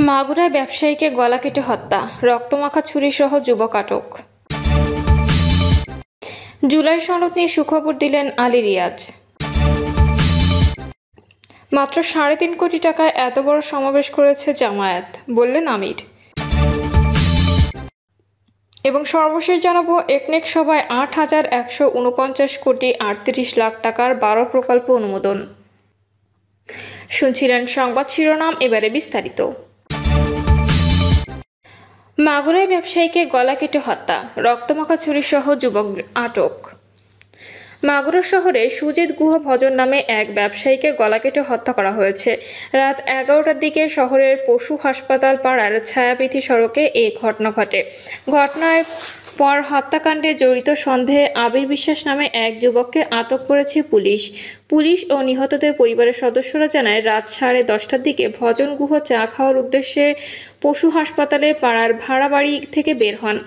মাগুরায় ব্যবসায়ীকে গলা কেটে হত্যা, রক্তমাখা ছুরিসহ যুবক আটক। জুলাই সনদ নিয়ে সুখবর দিলেন আলী রিয়াজ। মাত্র ৩.৫ কোটি টাকায় এত বড় সমাবেশ করেছে জামায়াত, বললেন আমির। এবং সর্বশেষ জানাবো, একনেক সভায় ৮,১৪৯ কোটি ৩৮ লাখ টাকার ১২ প্রকল্প অনুমোদন। শুনছিলেন সংবাদ শিরোনাম, এবারে বিস্তারিত। মাগুরায় ব্যবসায়ীকে গলা কেটে হত্যা, রক্তমাখা ছুরিসহ যুবক আটক। মাগুরা শহরে সুজিত গুহ ভজন নামে এক ব্যবসায়ীকে গলা কেটে হত্যা করা হয়েছে। রাত ১১টার দিকে শহরের পশু হাসপাতাল পাড়ার ছায়াপীথি সড়কে এই ঘটনা ঘটে। ঘটনার পর হত্যাকাণ্ডে জড়িত সন্দেহে আবির বিশ্বাস নামে এক যুবককে আটক করেছে পুলিশ ও নিহতদের পরিবারের সদস্যরা জানায়, রাত 10:30টার দিকে ভজন গুহ চা খাওয়ার উদ্দেশ্যে পশু হাসপাতালে পাড়ার ভাড়া বাড়ি থেকে বের হন।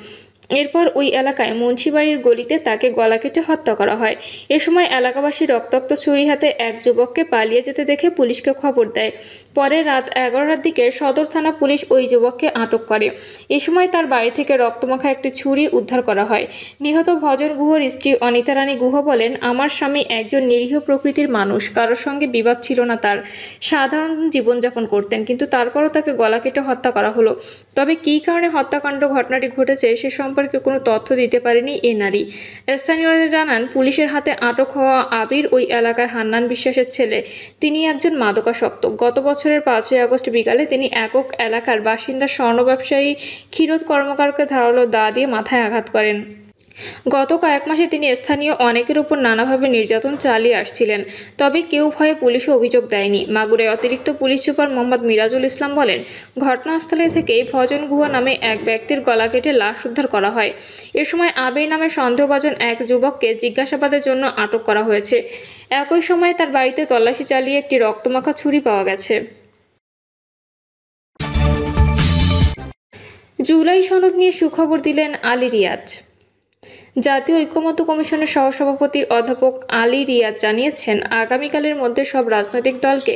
এরপর ওই এলাকায় মুন্সিবাড়ির গলিতে তাকে গলা কেটে হত্যা করা হয়। এ সময় এলাকাবাসী রক্তাক্ত ছুরি হাতে এক যুবককে পালিয়ে যেতে দেখে পুলিশকে খবর দেয়। পরে রাত 11টার দিকে সদর থানা পুলিশ ওই যুবককে আটক করে। এ সময় তার বাড়ি থেকে রক্তমাখা একটি ছুরি উদ্ধার করা হয়। নিহত ভজন গুহর স্ত্রী অনিতা রানী গুহ বলেন, আমার স্বামী একজন নিরীহ প্রকৃতির মানুষ, কারোর সঙ্গে বিবাদ ছিল না তার, সাধারণ জীবনযাপন করতেন, কিন্তু তারপরও তাকে গলা কেটে হত্যা করা হলো। তবে কী কারণে হত্যাকাণ্ড ঘটনাটি ঘটেছে সে সম্পর্কে কোনো তথ্য দিতে পারেনি এ নারী। স্থানীয়রা জানান, পুলিশের হাতে আটক হওয়া আবির ওই এলাকার হান্নান বিশ্বাসের ছেলে। তিনি একজন মাদকাসক্ত। গত বছরের 5ই আগস্ট বিকালে তিনি একক এলাকার বাসিন্দা স্বর্ণ ব্যবসায়ী ক্ষীরোদ কর্মকারকে ধারালো দা দিয়ে মাথায় আঘাত করেন। গত কয়েক মাসে তিনি স্থানীয় অনেকের উপর নানাভাবে নির্যাতন চালিয়ে আসছিলেন, তবে কেউ ভয়ে পুলিশে অভিযোগ দেয়নি। মাগুরায় অতিরিক্ত পুলিশ সুপার মোহাম্মদ মিরাজুল ইসলাম বলেন, ঘটনাস্থলে থেকেই ভজন গুহা নামে এক ব্যক্তির গলা কেটে লাশ উদ্ধার করা হয়। এ সময় আবির নামে সন্দেহভাজন এক যুবককে জিজ্ঞাসাবাদের জন্য আটক করা হয়েছে। একই সময় তার বাড়িতে তল্লাশি চালিয়ে একটি রক্তমাখা ছুরি পাওয়া গেছে। জুলাই সনদ নিয়ে সুখবর দিলেন আলী রিয়াজ। জাতীয় ঐক্যমত্য কমিশনের সহসভাপতি অধ্যাপক আলী রিয়াজ জানিয়েছেন, আগামীকালের মধ্যে সব রাজনৈতিক দলকে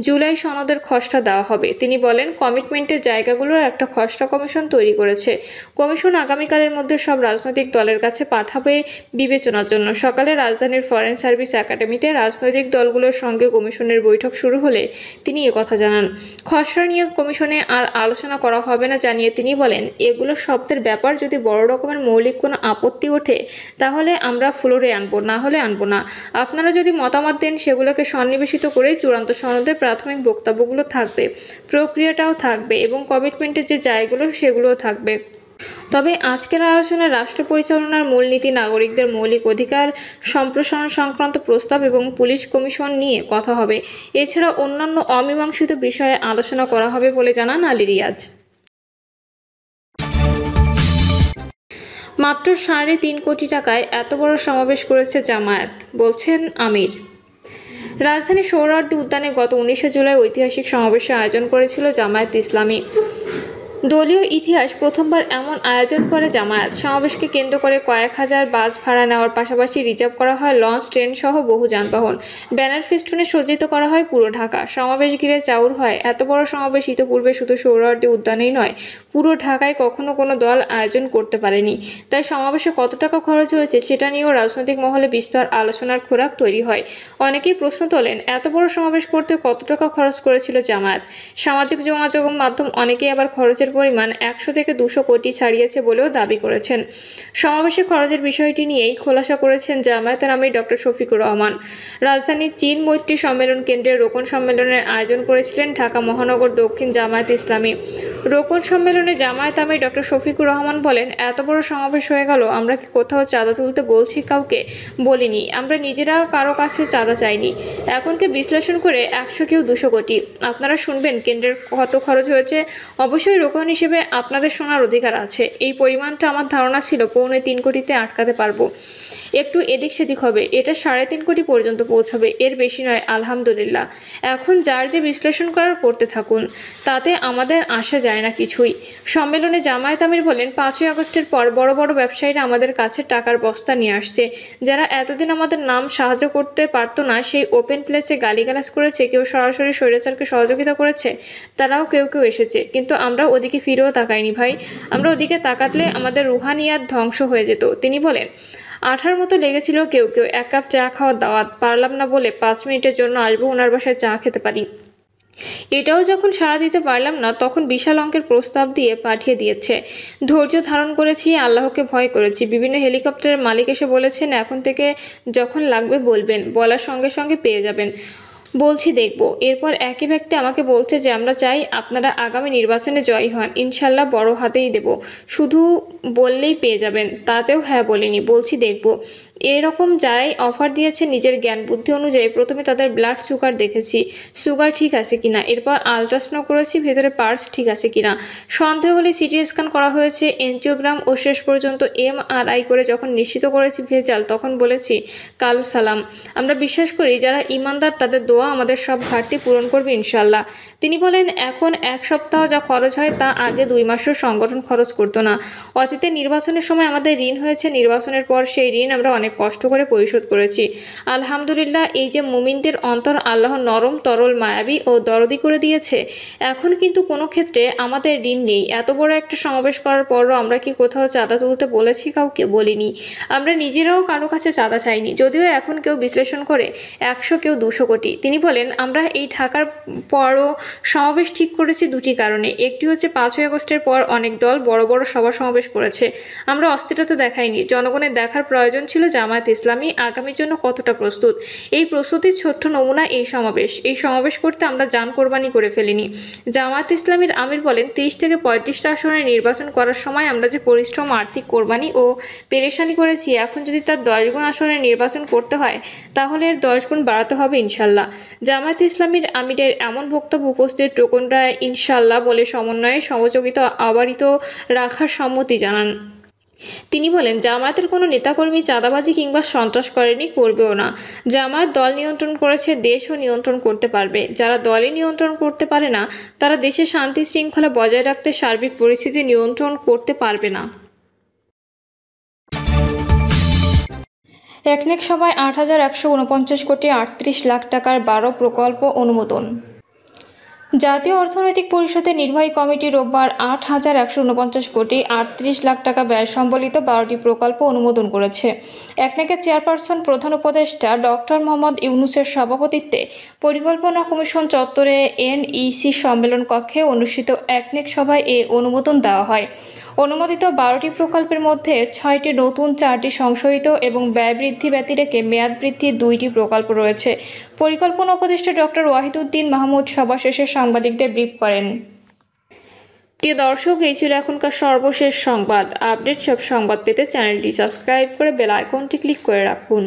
জুলাই সনদের খসড়া দেওয়া হবে। তিনি বলেন, কমিটমেন্টের জায়গাগুলোর একটা খসড়া কমিশন তৈরি করেছে। কমিশন আগামীকালের মধ্যে সব রাজনৈতিক দলের কাছে পাঠাবে বিবেচনার জন্য। সকালে রাজধানীর ফরেন সার্ভিস একাডেমিতে রাজনৈতিক দলগুলোর সঙ্গে কমিশনের বৈঠক শুরু হলে তিনি একথা জানান। খসড়া নিয়ে কমিশনে আর আলোচনা করা হবে না জানিয়ে তিনি বলেন, এগুলো শব্দের ব্যাপার, যদি বড় রকমের মৌলিক কোনো আপত্তি ওঠে তাহলে আমরা ফ্লোরে আনবো, না হলে আনবো না। আপনারা যদি মতামত দেন সেগুলোকে সন্নিবেশিত করে চূড়ান্ত সনদের প্রাথমিক বক্তব্যগুলো থাকবে, প্রক্রিয়াটাও থাকবে এবং কমিটমেন্টের যে জায়গাগুলো সেগুলোও থাকবে। তবে আজকের আলোচনায় রাষ্ট্র পরিচালনার মূলনীতি, নাগরিকদের মৌলিক অধিকার সম্প্রসারণ সংক্রান্ত প্রস্তাব এবং পুলিশ কমিশন নিয়ে কথা হবে। এছাড়া অন্যান্য অমীমাংসিত বিষয়ে আলোচনা করা হবে বলে জানান আলী রিয়াজ। মাত্র ৩.৫ কোটি টাকায় এত বড় সমাবেশ করেছে জামায়াত, বলছেন আমির। রাজধানীর সোহরাওয়ার্দী উদ্যানে গত ১৯শে জুলাই ঐতিহাসিক সমাবেশের আয়োজন করেছিল জামায়াত ইসলামী। দলীয় ইতিহাস প্রথমবার এমন আয়োজন করে জামায়াত। সমাবেশকে কেন্দ্র করে কয়েক হাজার বাস ভাড়া নেওয়ার পাশাপাশি রিজার্ভ করা হয় লঞ্চ, ট্রেন সহ বহু যানবাহন। ব্যানার ফেস্টুনে সজ্জিত করা হয় পুরো ঢাকা। সমাবেশ ঘিরে চাউর হয়, এত বড় সমাবেশ ইতিপূর্বে শুধু সোহরাওয়ার্দী উদ্যানেই নয়, পুরো ঢাকায় কখনো কোনো দল আয়োজন করতে পারেনি। তাই সমাবেশে কত টাকা খরচ হয়েছে সেটা নিয়েও রাজনৈতিক মহলে বিস্তর আলোচনার খোরাক তৈরি হয়। অনেকেই প্রশ্ন তোলেন, এত বড় সমাবেশ করতে কত টাকা খরচ করেছিল জামায়াত। সামাজিক যোগাযোগ মাধ্যম অনেকেই আবার খরচের পরিমাণ ১০০ থেকে ২০০ কোটি ছাড়িয়েছে বলেও দাবি করেছেন। সমাবেশে খরচের বিষয়টি নিয়েই খোলাসা করেছেন জামায়াতের আমির ডক্টর শফিকুর রহমান। রাজধানীর চীন মৈত্রী সম্মেলন কেন্দ্রে রোকন সম্মেলনের আয়োজন করেছিলেন ঢাকা মহানগর দক্ষিণ জামায়াত ইসলামী। রোকন সম্মেলনে জামায়াত আমির ডক্টর শফিকুর রহমান বলেন, এত বড় সমাবেশ হয়ে গেল, আমরা কি কোথাও চাঁদা তুলতে বলছি? কাউকে বলিনি, আমরা নিজেরাও কারো কাছে চাঁদা চাইনি। এখনকে বিশ্লেষণ করে ১০০ কেউ ২০০ কোটি। আপনারা শুনবেন কেন্দ্রের কত খরচ হয়েছে। অবশ্যই রোকন হিসেবে আপনাদের শোনার অধিকার আছে। এই পরিমাণটা আমার ধারণা ছিল ৩.৫ কোটিতে আটকাতে পারবো। একটু এদিক সেদিক হবে, এটা 3.5 কোটি পর্যন্ত পৌঁছাবে, এর বেশি নয়। আলহামদুলিল্লাহ, এখন যার যে বিশ্লেষণ করার করতে থাকুন, তাতে আমাদের আসা যায় না কিছুই। সম্মেলনে জামায়াত আমির বলেন, 5ই আগস্টের পর বড় বড় ব্যবসায়ীরা আমাদের কাছে টাকার বস্তা নিয়ে আসছে। যারা এতদিন আমাদের নাম সাহায্য করতে পারতো না, সেই ওপেন প্লেসে গালিগালাজ করেছে, কেউ সরাসরি স্বৈরাচারকে সহযোগিতা করেছে, তারাও কেউ কেউ এসেছে। কিন্তু আমরা ওদিকে ফিরেও তাকাইনি ভাই। আমরা ওদিকে তাকাতলে আমাদের রুহানিয়াত ধ্বংস হয়ে যেত। তিনি বলেন, 18 মতো লেগেছিল কেউ কেউ। 1 কাপ চা খাওয়ার দাওয়াত, পারলাম না বলে 5 মিনিটের জন্য আসবো ওনার বাসায় চা খেতে পারি, এটাও যখন সাড়া দিতে পারলাম না, তখন বিশাল অঙ্কের প্রস্তাব দিয়ে পাঠিয়ে দিয়েছে। ধৈর্য ধারণ করেছি, আল্লাহকে ভয় করেছি। বিভিন্ন হেলিকপ্টারের মালিক এসে বলেছেন, এখন থেকে যখন লাগবে বলবেন, বলার সঙ্গে সঙ্গে পেয়ে যাবেন। বলছি দেখব। এরপর একই ব্যক্তি আমাকে বলছে যে আমরা চাই আপনারা আগামী নির্বাচনে জয়ী হন, ইনশাল্লাহ বড় হাতেই দেব, শুধু বললেই পেয়ে যাবেন। তাতেও হ্যাঁ বলিনি, বলছি দেখব। এরকম যাই অফার দিয়েছে নিজের জ্ঞান বুদ্ধি অনুযায়ী। প্রথমে তাদের ব্লাড সুগার দেখেছি, সুগার ঠিক আছে কিনা, এরপর আলট্রাসাউন্ড করেছি ভেতরে পার্টস ঠিক আছে কিনা, সন্দেহ হলে সিটি স্ক্যান করা হয়েছে, এনজিওগ্রাম ও শেষ পর্যন্ত MRI করে যখন নিশ্চিত করেছি ভেজাল, তখন বলেছি কালু সালাম। আমরা বিশ্বাস করি যারা ইমানদার তাদের দোয়া আমাদের সব ঘাটতি পূরণ করবে ইনশাল্লাহ। তিনি বলেন, এখন 1 সপ্তাহ যা খরচ হয় তা আগে 2 মাসও সংগঠন খরচ করতো না। অতীতে নির্বাচনের সময় আমাদের ঋণ হয়েছে, নির্বাচনের পর সেই ঋণ আমরা অনেক কষ্ট করে পরিশোধ করেছি। আলহামদুলিল্লাহ, এই যে মুমিনদের অন্তর আল্লাহ নরম, তরল, মায়াবী ও দরদি করে দিয়েছে। এখন কিন্তু কোনো ক্ষেত্রে আমাদের ঋণ নেই। এত বড় একটা সমাবেশ করার পরও আমরা কি কোথাও চাঁদা তুলতে বলেছি? কাউকে বলিনি। আমরা নিজেরাও কারো কাছে চাঁদা চাইনি, যদিও এখন কেউ বিশ্লেষণ করে 100, কেউ 200 কোটি। তিনি বলেন, আমরা এই ঢাকার পরও সমাবেশ ঠিক করেছি 2টি কারণে। একটি হচ্ছে 5ই আগস্টের পর অনেক দল বড় বড় সভা সমাবেশ করেছে, আমরা অস্থিরতা দেখাইনি। জনগণের দেখার প্রয়োজন ছিল জামায়াত ইসলামী আগামীর জন্য কতটা প্রস্তুত। এই প্রস্তুতির ছোট্ট নমুনা এই সমাবেশ। এই সমাবেশ করতে আমরা জান কোরবানি করে ফেলিনি। জামায়াত ইসলামীর আমির বলেন, 30 থেকে 35টা আসনে নির্বাচন করার সময় আমরা যে পরিশ্রম, আর্থিক কোরবানি ও পেরেশানি করেছি, এখন যদি তার 10 গুণ আসনে নির্বাচন করতে হয়, তাহলে এর 10 গুণ বাড়াতে হবে ইনশাল্লাহ। জামায়াত ইসলামীর আমিরের এমন বক্তব্য উপস্থিত টোকনরা ইনশাল্লাহ বলে সমন্বয়ে সহযোগিতা অবারিত রাখার সম্মতি জানান। তিনি বলেন, জামায়াতের কোনো নেতাকর্মী চাঁদাবাজি কিংবা সন্ত্রাস করেনি, করবেও না। জামায়াত দল নিয়ন্ত্রণ করেছে, দেশও নিয়ন্ত্রণ করতে পারবে। যারা দলই নিয়ন্ত্রণ করতে পারে না, তারা দেশের শান্তি শৃঙ্খলা বজায় রাখতে সার্বিক পরিস্থিতি নিয়ন্ত্রণ করতে পারবে না। একনেক সভায় 8,149 কোটি 38 লাখ টাকার 12 প্রকল্প অনুমোদন। জাতীয় অর্থনৈতিক পরিষদের নির্বাহী কমিটি রোববার 8,149 কোটি 38 লাখ টাকা ব্যয় সম্বলিত 12টি প্রকল্প অনুমোদন করেছে। একনেকের চেয়ারপারসন প্রধান উপদেষ্টা ডক্টর মোহাম্মদ ইউনূসের সভাপতিত্বে পরিকল্পনা কমিশন চত্বরে NEC সম্মেলন কক্ষে অনুষ্ঠিত একনেক সভায় এ অনুমোদন দেওয়া হয়। অনুমোদিত 12টি প্রকল্পের মধ্যে 6টি নতুন, 4টি সংশোধিত এবং ব্যয় বৃদ্ধি ব্যতি রেখে মেয়াদ বৃদ্ধির 2টি প্রকল্প রয়েছে। পরিকল্পনা উপদেষ্টা ডক্টর ওয়াহিদুদ্দিন মাহমুদ সভা শেষে সাংবাদিকদের ব্রিফ করেন। প্রিয় দর্শক, এই ছিল এখনকার সর্বশেষ সংবাদ। আপডেট সব সংবাদ পেতে চ্যানেলটি সাবস্ক্রাইব করে বেল আইকনটি ক্লিক করে রাখুন।